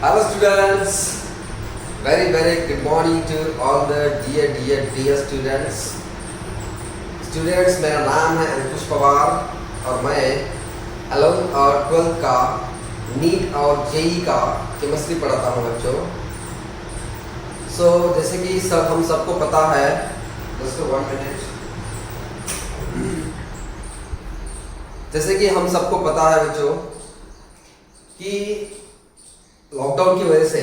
Hello students, very good morning to all the dear students. Students, मेरा नाम है अंकुश पवार और मैं 11 और 12 का नीट और जेई का केमिस्ट्री पढ़ाता हूँ बच्चों. जैसे कि हम सबको पता है, दोस्तों 1 मिनट. जैसे कि हम सबको पता है बच्चों कि लॉकडाउन की वजह से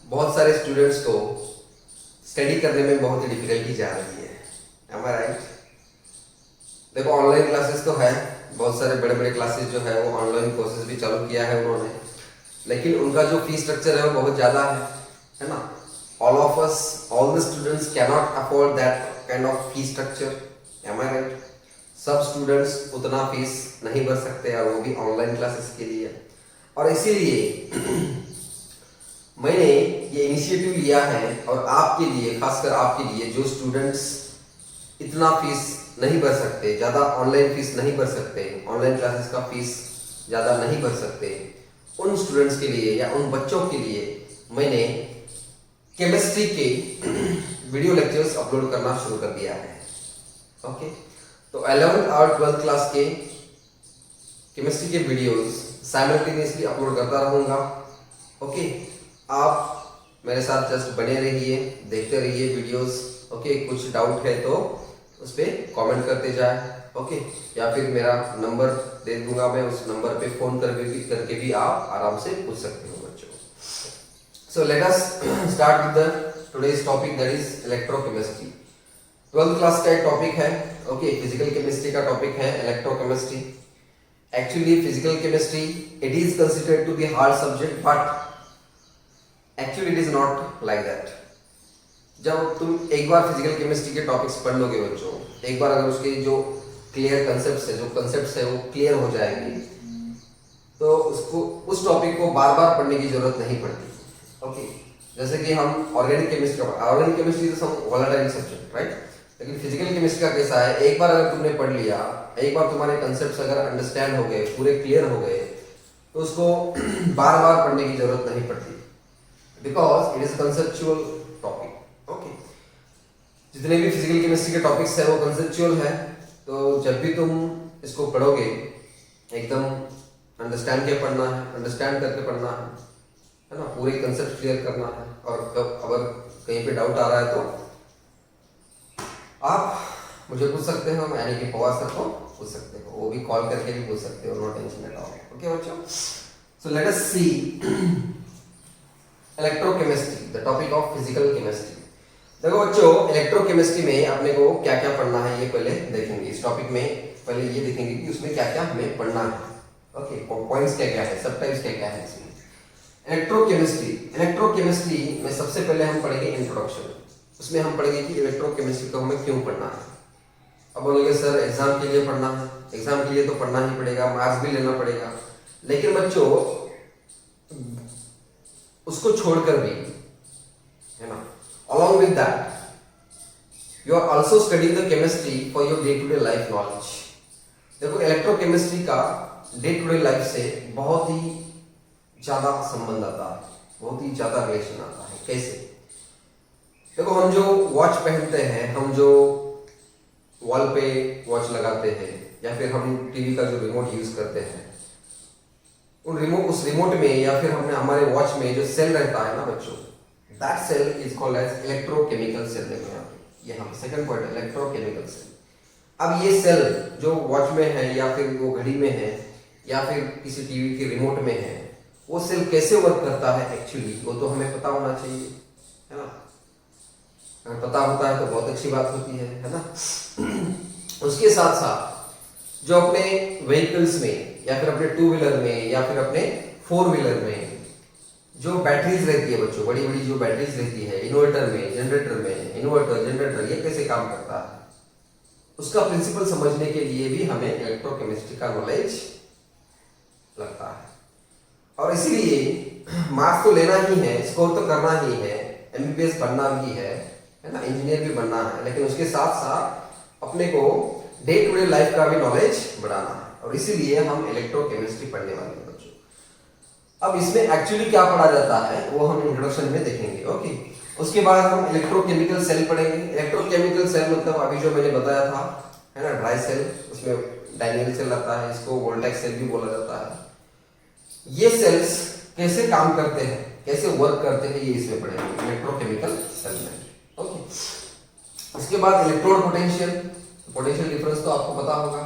बहुत सारे स्टूडेंट्स को स्टडी करने में बहुत ही डिफिकल्टी जा रही है. Am I right? देखो, ऑनलाइन क्लासेस तो है, बहुत सारे बड़े क्लासेस जो है वो ऑनलाइन कोर्सेज भी चालू किया है उन्होंने, लेकिन उनका जो फीस स्ट्रक्चर है वो बहुत ज़्यादा है ना. All of us, all the students can not afford that kind of fees structure. Am I right? सब स्टूडेंट्स उतना फीस नहीं भर सकते और वो भी ऑनलाइन क्लासेस के लिए. और इसीलिए मैंने ये इनिशिएटिव लिया है और आपके लिए, खासकर आपके लिए जो स्टूडेंट्स इतना फीस नहीं भर सकते, ज़्यादा ऑनलाइन फीस नहीं भर सकते, ऑनलाइन क्लासेस का फीस ज़्यादा नहीं भर सकते, उन स्टूडेंट्स के लिए या उन बच्चों के लिए मैंने केमिस्ट्री के वीडियो लेक्चर्स अपलोड करना शुरू कर दिया है. ओके, तो 11th और 12th क्लास के केमिस्ट्री के वीडियोस साइमल्टेनियसली अपलोड करता रहूँगा. ओके, आप मेरे साथ जस्ट बने रहिए, देखते रहिए वीडियोस. ओके, कुछ डाउट है तो उस पर कॉमेंट करते जाए. ओके, या फिर मेरा नंबर दे दूंगा, मैं उस नंबर पे फ़ोन करके भी आप आराम से पूछ सकते हो बच्चों. So let us start with the today's topic, that is electrochemistry. 12th class का एक टॉपिक है. ओके, फिजिकल केमिस्ट्री का टॉपिक है electrochemistry. Actually physical chemistry it is considered to be hard subject, but actually it is not like that. जब तुम एक बार physical chemistry के टॉपिक्स पढ़ लोगे बच्चों, एक बार अगर उसके जो क्लियर कंसेप्ट्स है वो क्लियर हो जाएंगे, तो उसको उस टॉपिक को बार बार पढ़ने की जरूरत नहीं पड़ती. ओके, जैसे कि हम ऑर्गेनिक केमिस्ट्री तो वोलेटाइल सब्जेक्ट, राइट. लेकिन फिजिकल केमिस्ट्री का कैसा है, एक बार अगर तुमने पढ़ लिया, एक बार तुम्हारे कंसेप्ट्स अगर अंडरस्टैंड हो गए, पूरे क्लियर हो गए, तो उसको बार बार पढ़ने की जरूरत नहीं पड़ती, because it is conceptual topic. Okay, जितने भी फिजिकल केमिस्ट्री के टॉपिक्स है वो कंसेप्चुअल है. तो जब भी तुम इसको पढ़ोगे एकदम अंडरस्टैंड करके पढ़ना है ना, पूरे कंसेप्ट क्लियर करना है. और अगर कहीं पे डाउट आ रहा है तो आप मुझे पूछ सकते हो, यानी कि पवार सर को पूछ सकते हो, वो भी कॉल करके भी पूछ सकते हो, no tension at all. Okay बच्चों, so let us see electrochemistry, the topic of physical chemistry. देखो बच्चों, इलेक्ट्रोकेमिस्ट्री में अपने को क्या क्या पढ़ना है ये पहले देखेंगे. इस टॉपिक में पहले ये देखेंगे कि उसमें क्या क्या हमें पढ़ना है. ओके, पॉइंट्स क्या क्या है, सब टाइप्स क्या क्या है इसमें. इलेक्ट्रोकेमिस्ट्री में सबसे पहले हम पढ़ेंगे इंट्रोडक्शन. उसमें हम पढ़ेंगे कि इलेक्ट्रोकेमिस्ट्री को हमें क्यों पढ़ना है. अब बोलोगे सर एग्जाम के लिए पढ़ना है, एग्जाम के लिए तो पढ़ना ही पड़ेगा, मार्क्स भी लेना पड़ेगा. लेकिन बच्चों उसको छोड़कर भी, है ना, along with that you are also studying the chemistry for your day to day life knowledge. देखो, इलेक्ट्रोकेमिस्ट्री का डे टू डे लाइफ से बहुत ही ज्यादा संबंध आता है, बहुत ही ज्यादा रिलेशन आता है. कैसे? देखो, हम जो वॉच पहनते हैं, हम जो वॉल पे वॉच लगाते हैं, या फिर हम टीवी का जो रिमोट यूज करते हैं, उस रिमोट में या फिर हमने हमारे वॉच में जो सेल रहता है ना बच्चों, that cell is called as electrochemical cell. देखो यहाँ पे सेकंड पॉइंट, इलेक्ट्रोकेमिकल सेल. अब ये सेल जो वॉच में है, या फिर वो घड़ी में है, या फिर किसी टीवी के रिमोट में है, वो सेल कैसे वर्क करता है एक्चुअली, वो तो हमें पता होना चाहिए, है ना. अगर पता होता है तो बहुत अच्छी बात होती है ना. उसके साथ साथ जो अपने व्हीकल्स में, या फिर अपने 2 व्हीलर में, या फिर अपने 4 व्हीलर में जो बैटरीज रहती है बच्चों, बड़ी बड़ी जो बैटरीज रहती है, इन्वर्टर में, जनरेटर, ये कैसे काम करता है, उसका प्रिंसिपल समझने के लिए भी हमें इलेक्ट्रोकेमिस्ट्री का नॉलेज लगता है. और इसीलिए मार्क्स तो लेना ही है, स्कोर तो करना ही है, एमबीबीएस बनना भी है ना, इंजीनियर भी बनना है, लेकिन उसके साथ साथ अपने को डे टू डे लाइफ का भी नॉलेज बढ़ाना है. और इसीलिए हम इलेक्ट्रोकेमिस्ट्री पढ़ने वाले हैं बच्चों. अब इसमें एक्चुअली क्या पढ़ा जाता है वो हम इंट्रोडक्शन में देखेंगे। ओके, उसके बाद हम इलेक्ट्रोकेमिकल सेल पढ़ेंगे। इलेक्ट्रोकेमिकल सेल मतलब अभी जो मैंने बताया था, है ना, ड्राई सेल, उसमें डायनियल सेल आता है, इसको वोल्टेक्स सेल भी बोला जाता है। ये सेल्स कैसे काम करते हैं, कैसे वर्क करते हैं, ये इसमें पढ़ेंगे इलेक्ट्रोकेमिकल सेल में। ओके, उसके बाद इलेक्ट्रोड पोटेंशियल। पोटेंशियल डिफरेंस तो आपको पता होगा।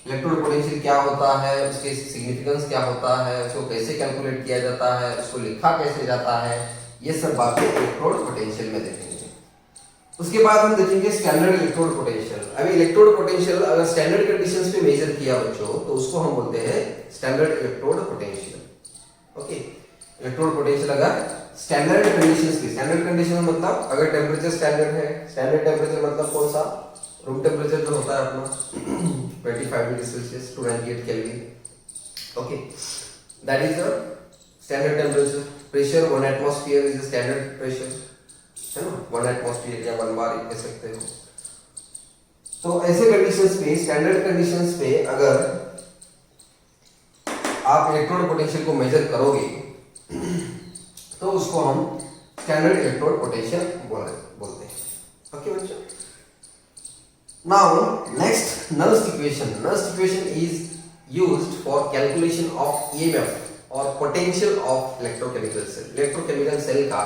इलेक्ट्रोड पोटेंशियल क्या होता है, उसके सिग्निफिकेंस क्या होता है, उसको कैसे कैलकुलेट किया जाता है, उसको लिखा कैसे जाता है, ये सब बातें इलेक्ट्रोड पोटेंशियल में देखेंगे। उसके बाद हम देखेंगे स्टैंडर्ड इलेक्ट्रोड पोटेंशियल। अभी इलेक्ट्रोड पोटेंशियल अगर स्टैंडर्ड कंडीशंस पे मेजर किया बच्चों तो उसको हम बोलते हैं standard electrode potential. Okay, electrode potential अगर स्टैंडर्ड कंडीशंस की, स्टैंडर्ड कंडीशन मतलब अगर टेम्परेचर स्टैंडर्ड है, स्टैंडर्ड टेम्परेचर मतलब कौन सा, रूम टेम्परेचर जो होता है अपना 25 degree Celsius to 98 kelvin. Okay, that is the standard temperature. Pressure 1 atmosphere is the standard pressure, है ना, 1 एटमॉस्फेयर या 1 बार कह सकते हो। तो ऐसे कंडीशंस पे, स्टैंडर्ड कंडीशंस पे अगर आप इलेक्ट्रोड पोटेंशियल को मेजर करोगे तो उसको हम स्टैंडर्ड इलेक्ट्रोड पोटेंशियल बोलते हैं। ओके बच्चों, now next Nernst equation. Nernst equation is used for calculation of EMF और potential of electrochemical cell. Electrochemical cell का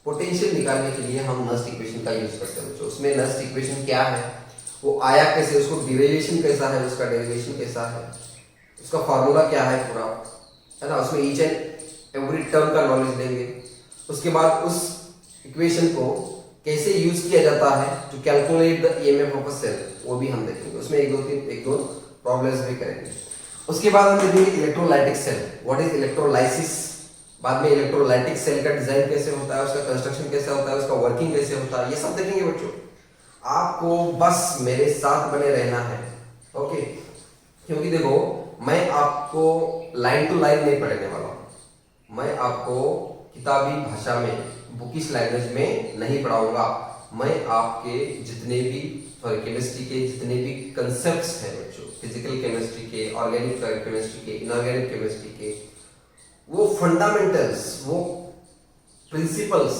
पोटेंशियल निकालने के लिए हम नर्स्ट इक्वेशन का यूज करते हैं बच्चों। उसमें नर्स्ट इक्वेशन क्या है, वो आया कैसे, उसको डिराइवेशन कैसा है, उसका डेरिवेशन कैसा है, उसका फॉर्मूला क्या है पूरा, है ना, उसमें ईच एंड एवरी टर्म का नॉलेज लेंगे। उसके बाद उस इक्वेशन को कैसे यूज किया जाता है to calculate the EMF of a cell, वो भी हम देखेंगे। उसमें एक दो प्रॉब्लम्स भी करेंगे। उसके बाद हम देखेंगे electrolytic cell, what is electrolysis. बाद में इलेक्ट्रोलाइटिक सेल का डिजाइन कैसे होता है, उसका कंस्ट्रक्शन कैसे होता है, उसका वर्किंग कैसे होता है, ये सब देखेंगे बच्चों। आपको बस मेरे साथ बने रहना है। ओके, क्योंकि देखो मैं आपको लाइन टू लाइन नहीं पढ़ने वाला हूं, मैं आपको किताबी भाषा में, बुकिश लैंग्वेज में नहीं पढ़ाऊंगा। मैं आपके जितने भी केमिस्ट्री के जितने भी कंसेप्ट्स हैं बच्चों, फिजिकल केमिस्ट्री के, ऑर्गेनिक केमिस्ट्री के, इनऑर्गेनिक केमिस्ट्री के, वो फंडामेंटल्स, वो प्रिंसिपल्स,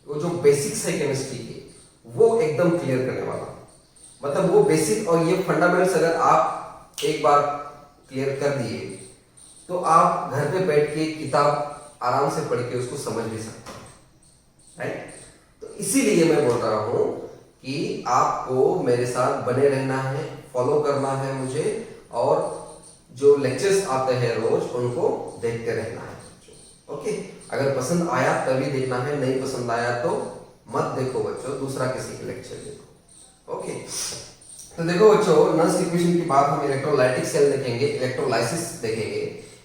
वो जो बेसिक्स है केमिस्ट्री के, वो एकदम क्लियर करने वाला। मतलब वो बेसिक और ये फंडामेंटल्स अगर आप एक बार क्लियर कर दिए तो आप घर पे बैठ के किताब आराम से पढ़ के उसको समझ भी सकते हैं, राइट। तो इसीलिए मैं बोल रहा हूं कि आपको मेरे साथ बने रहना है, फॉलो करना है मुझे, और जो लेक्चर्स आते हैं रोज उनको देखते रहना है। ओके, अगर पसंद आया तभी देखना है, नहीं पसंद आया तो मत देखो बच्चों, दूसरा किसी के लेक्चर देखो। ओके, तो देखो बच्चों, नर्स्ट इक्वेशन के बाद हम इलेक्ट्रोलाइटिक सेल देखेंगे, इलेक्ट्रोलाइसिस देखेंगे।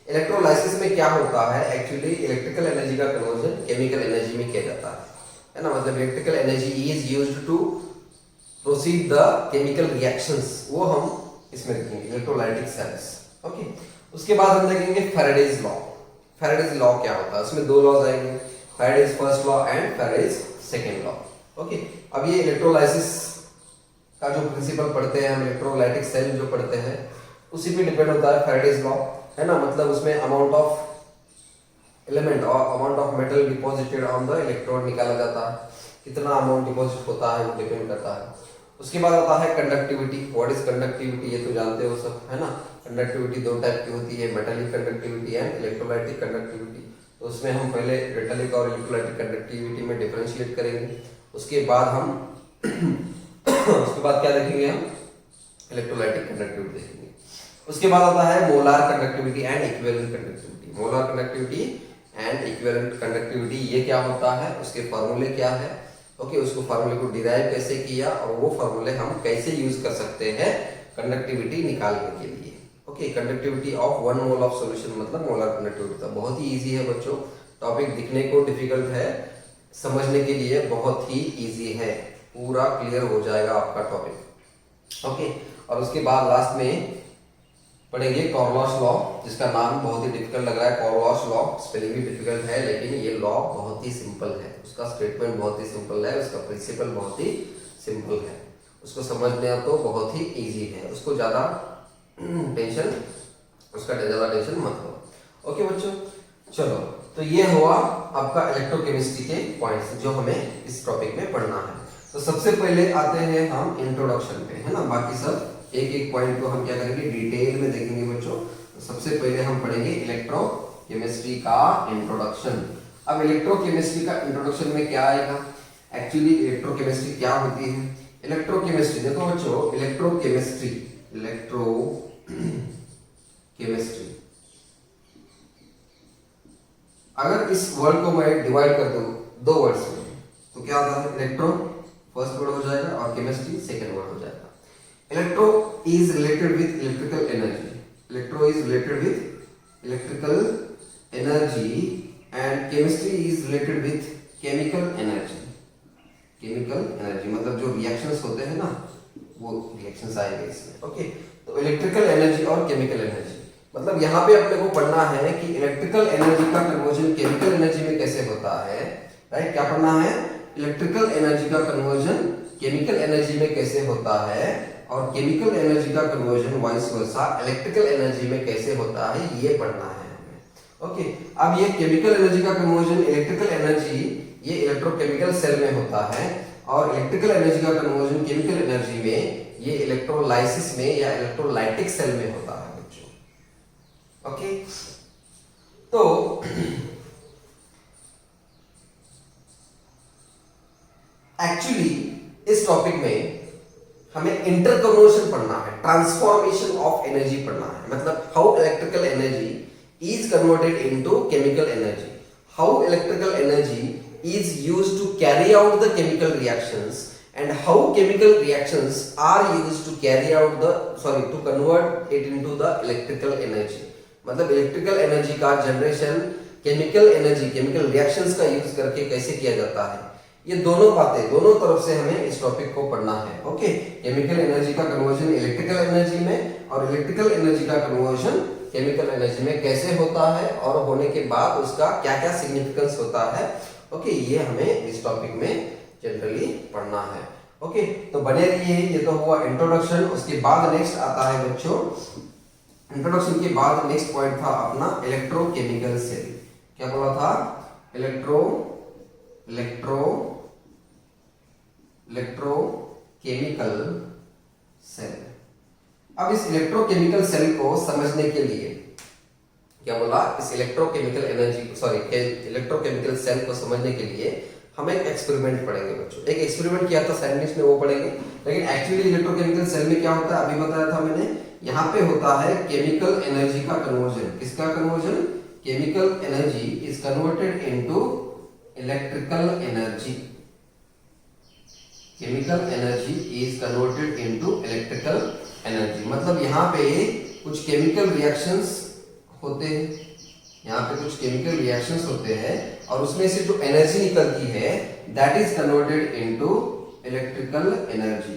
इलेक्ट्रोलाइसिस में क्या होता है, एक्चुअली इलेक्ट्रिकल एनर्जी का कन्वर्जन केमिकल एनर्जी में किया जाता है ना। मतलब electrical energy is used to proceed the chemical reactions, वो हम इसमें देखेंगे इलेक्ट्रोलाइटिक सेल्स। ओके, उसके बाद हम देखेंगे फैराडेज लॉ। फैराडेज लॉ क्या होता है, उसमें दो लॉज आएंगे, Faraday's first law and Faraday's second law. Okay, अब ये इलेक्ट्रोलाइसिस का जो प्रिंसिपल पढ़ते हैं हम, इलेक्ट्रोलाइटिक सेल जो पढ़ते हैं, उसी पे डिपेंड होता है फैराडेज लॉ, है ना। मतलब उसमें अमाउंट ऑफ एलिमेंट और amount of metal deposited on the electrode निकाला जाता है, कितना अमाउंट डिपॉजिट होता है वो डिपेंड करता है। उसके बाद आता है कंडक्टिविटी। व्हाट इज कंडक्टिविटी, ये तो जानते हो सब, है ना। कंडक्टिविटी दो टाइप की होती है, metallic conductivity and electrolytic conductivity. तो उसमें हम पहले मेटालिक और इलेक्ट्रोलाइटिक कंडक्टिविटी में डिफरेंशिएट करेंगे। उसके बाद हम उसके बाद क्या देखेंगे हम, इलेक्ट्रोलाइटिक कंडक्टिविटी देखेंगे। उसके बाद आता है molar conductivity and equivalent conductivity. Molar conductivity and equivalent conductivity ये क्या होता है, उसके फॉर्मूले क्या है। ओके, उसको फार्मूले को डिराइव कैसे किया और वो फार्मूले हम कैसे यूज कर सकते हैं कंडक्टिविटी निकालने के लिए। Okay, conductivity of 1 mole of solution मतलब मोलर कंडक्टिविटी। तो बहुत ही इजी है बच्चों, टॉपिक दिखने को डिफिकल्ट है, समझने के लिए बहुत ही इजी है, पूरा क्लियर हो जाएगा आपका टॉपिक। ओके, और उसके बाद लास्ट में पढ़ेंगे कॉर्लॉस लॉ, जिसका नाम बहुत ही डिफिकल्ट लग रहा है, कॉर्लॉस लॉ। स्पेलिंग भी डिफिकल्ट है लेकिन ये लॉ बहुत ही सिंपल है, उसका स्टेटमेंट बहुत ही सिंपल है, उसका प्रिंसिपल बहुत ही सिंपल है, उसको समझना तो बहुत ही इजी है, उसको ज्यादा टेंशन मत लो। ओके बच्चों, चलो, तो ये हुआ आपका इलेक्ट्रोकेमिस्ट्री के पॉइंट्स जो हमें इस टॉपिक में पढ़ना है। तो सबसे पहले आते हैं हम इंट्रोडक्शन पे, है ना। बाकी सब एक एक पॉइंट को हम क्या करेंगे, डिटेल में देखेंगे बच्चों। तो सबसे पहले हम पढ़ेंगे इलेक्ट्रोकेमिस्ट्री का इंट्रोडक्शन। अब इलेक्ट्रोकेमिस्ट्री का इंट्रोडक्शन में क्या आएगा, एक्चुअली इलेक्ट्रोकेमिस्ट्री क्या होती है। इलेक्ट्रोकेमिस्ट्री देखो बच्चों, इलेक्ट्रोकेमिस्ट्री अगर इस वर्ड को मैं डिवाइड कर दूं दो वर्ड्स में तो क्या आता है, इलेक्ट्रो फर्स्ट वर्ड हो जाएगा और केमिस्ट्री सेकंड वर्ड हो जाएगा। Electro is related with electrical energy, electro is related with electrical energy and chemistry is related with chemical energy. Chemical energy मतलब जो रिएक्शंस होते हैं ना, वो रिएक्शंस आएंगे इसमें। ओके, तो इलेक्ट्रिकल एनर्जी और केमिकल एनर्जी मतलब यहाँ पे अपने को पढ़ना है कि इलेक्ट्रिकल एनर्जी का कन्वर्जन केमिकल एनर्जी में कैसे होता है, राइट। क्या पढ़ना है, इलेक्ट्रिकल एनर्जी का कन्वर्जन केमिकल एनर्जी में कैसे होता है और केमिकल एनर्जी का conversion vice versa electrical energy में कैसे होता है, ये पढ़ना है हमें। ओके, अब ये केमिकल एनर्जी का कन्वर्जन इलेक्ट्रिकल एनर्जी ये इलेक्ट्रोकेमिकल सेल में होता है और इलेक्ट्रिकल एनर्जी का कन्वर्जन केमिकल एनर्जी में ये इलेक्ट्रोलाइसिस में या इलेक्ट्रोलाइटिक सेल में होता है बच्चों। ओके, तो एक्चुअली इस टॉपिक में हमें इंटर कन्वर्जन पढ़ना है, ट्रांसफॉर्मेशन ऑफ एनर्जी पढ़ना है। मतलब how electrical energy is converted into chemical energy, how electrical energy is used to carry out the chemical reactions and how chemical reactions are used to carry out to convert it into the electrical energy। मतलब electrical energy का generation chemical energy chemical reactions का use करके कैसे किया जाता है, ये दोनों बातें दोनों तरफ से हमें इस टॉपिक को पढ़ना है। ओके, केमिकल एनर्जी का कन्वर्जन इलेक्ट्रिकल एनर्जी में और इलेक्ट्रिकल एनर्जी का कन्वर्जन केमिकल एनर्जी में कैसे होता है और होने के बाद उसका क्या क्या सिग्निफिकेंस होता है। ओके, ये हमें इस टॉपिक में जनरली पढ़ना है। ओके, तो बने रहिए। ये तो हुआ इंट्रोडक्शन। उसके बाद नेक्स्ट आता है बच्चों, इंट्रोडक्शन के बाद नेक्स्ट पॉइंट था अपना इलेक्ट्रोकेमिकल सेल। क्या बोला था, इलेक्ट्रोकेमिकल सेल। अब इस इलेक्ट्रोकेमिकल सेल को समझने के लिए क्या बोला, इस इलेक्ट्रोकेमिकल सेल को समझने के लिए हम एक एक्सपेरिमेंट पढ़ेंगे बच्चों। एक एक्सपेरिमेंट किया था साइंटिस्ट ने, वो पढ़ेंगे। लेकिन एक्चुअली इलेक्ट्रोकेमिकल सेल में क्या होता है, अभी बताया था मैंने, यहाँ पे होता है केमिकल एनर्जी का कन्वर्जन। किसका conversion, chemical energy is converted into electrical energy. Chemical energy is converted into electrical energy मतलब यहाँ पे कुछ केमिकल रिएक्शंस होते हैं, यहाँ पे कुछ केमिकल रिएक्शंस होते हैं और उसमें से जो एनर्जी निकलती है that is converted into electrical energy,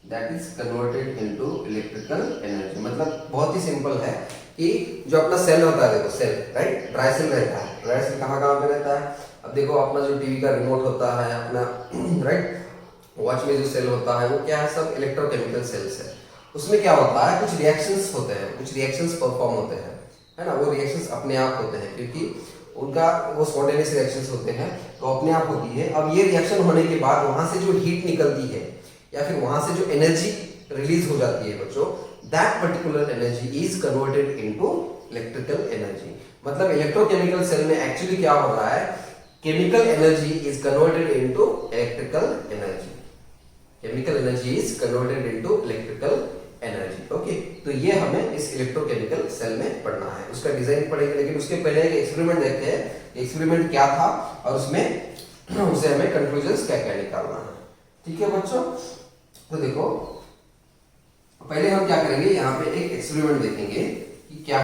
that is converted into electrical energy. मतलब बहुत ही सिंपल है कि जो अपना सेल होता है, देखो सेल, राइट, ड्राई सेल रहता है। ड्राई सेल कहाँ कहाँ पे रहता है, अब देखो अपना जो टीवी का रिमोट होता है अपना, राइट, वॉच में जो सेल होता है वो क्या है, सब इलेक्ट्रोकेमिकल सेल्स है। उसमें क्या होता है, कुछ रिएक्शंस होते हैं, कुछ रिएक्शंस परफॉर्म होते हैं, है ना। वो रिएक्शंस अपने आप होते हैं क्योंकि उनका वो स्पॉन्टेनियस रिएक्शंस होते हैं, तो अपने आप होती है। अब ये रिएक्शन होने के बाद वहां से जो हीट निकलती है या फिर वहां से जो एनर्जी रिलीज हो जाती है बच्चों, that particular energy is converted into electrical energy. मतलब इलेक्ट्रोकेमिकल सेल में एक्चुअली क्या हो रहा है, chemical energy is converted into electrical energy, chemical energy is converted into electrical energy. Okay, तो ये हमें इस इलेक्ट्रोकेमिकल सेल में पढ़ना है, उसका डिजाइन पढ़ेंगे। लेकिन उसके पहले एक एक्सपेरिमेंट देखते हैं, एक्सपेरिमेंट क्या था और उसमें उसे हमें कंक्लूजन्स क्या क्या निकालना है। ठीक है बच्चों, तो देखो पहले हम क्या करेंगे, यहाँ पे एक एक्सपेरिमेंट देखेंगे।